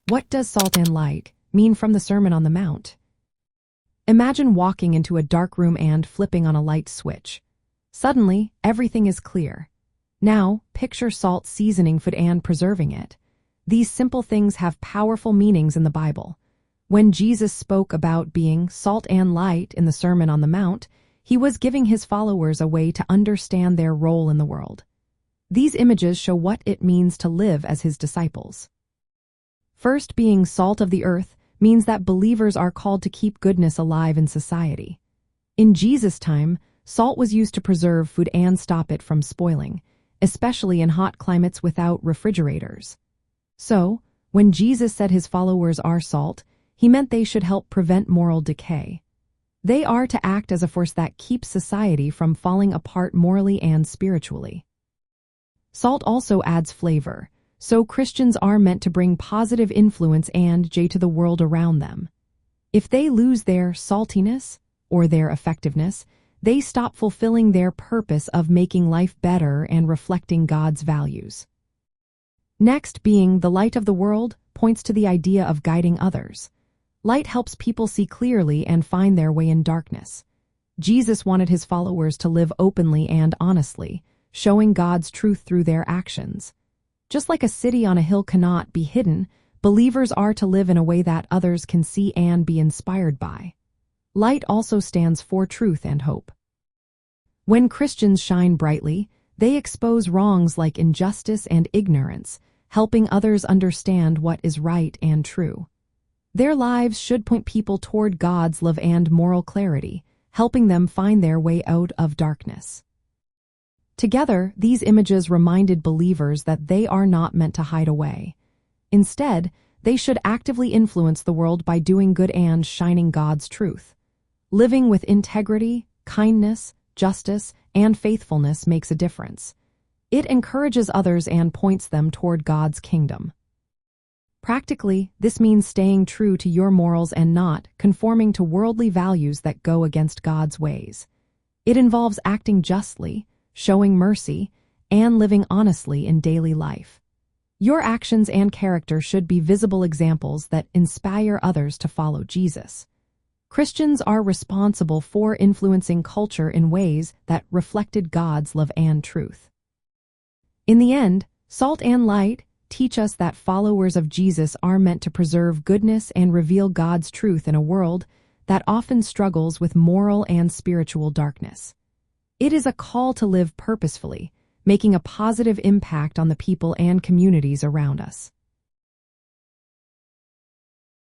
What does salt and light mean from the Sermon on the Mount? Imagine walking into a dark room and flipping on a light switch. Suddenly, everything is clear. Now, picture salt seasoning food and preserving it. These simple things have powerful meanings in the Bible. When Jesus spoke about being salt and light in the Sermon on the Mount, he was giving his followers a way to understand their role in the world. These images show what it means to live as his disciples. First, being salt of the earth means that believers are called to keep goodness alive in society. In Jesus' time, salt was used to preserve food and stop it from spoiling, especially in hot climates without refrigerators. So, when Jesus said his followers are salt, he meant they should help prevent moral decay. They are to act as a force that keeps society from falling apart morally and spiritually. Salt also adds flavor, so Christians are meant to bring positive influence and joy to the world around them. If they lose their saltiness or their effectiveness, they stop fulfilling their purpose of making life better and reflecting God's values. Next, being the light of the world points to the idea of guiding others. Light helps people see clearly and find their way in darkness. Jesus wanted his followers to live openly and honestly, showing God's truth through their actions. Just like a city on a hill cannot be hidden, believers are to live in a way that others can see and be inspired by. Light also stands for truth and hope. When Christians shine brightly, they expose wrongs like injustice and ignorance, helping others understand what is right and true. Their lives should point people toward God's love and moral clarity, helping them find their way out of darkness. Together, these images reminded believers that they are not meant to hide away. Instead, they should actively influence the world by doing good and shining God's truth. Living with integrity, kindness, justice, and faithfulness makes a difference. It encourages others and points them toward God's kingdom. Practically, this means staying true to your morals and not conforming to worldly values that go against God's ways. It involves acting justly, showing mercy, and living honestly in daily life. Your actions and character should be visible examples that inspire others to follow Jesus. Christians are responsible for influencing culture in ways that reflected God's love and truth. In the end, salt and light teach us that followers of Jesus are meant to preserve goodness and reveal God's truth in a world that often struggles with moral and spiritual darkness. It is a call to live purposefully, making a positive impact on the people and communities around us.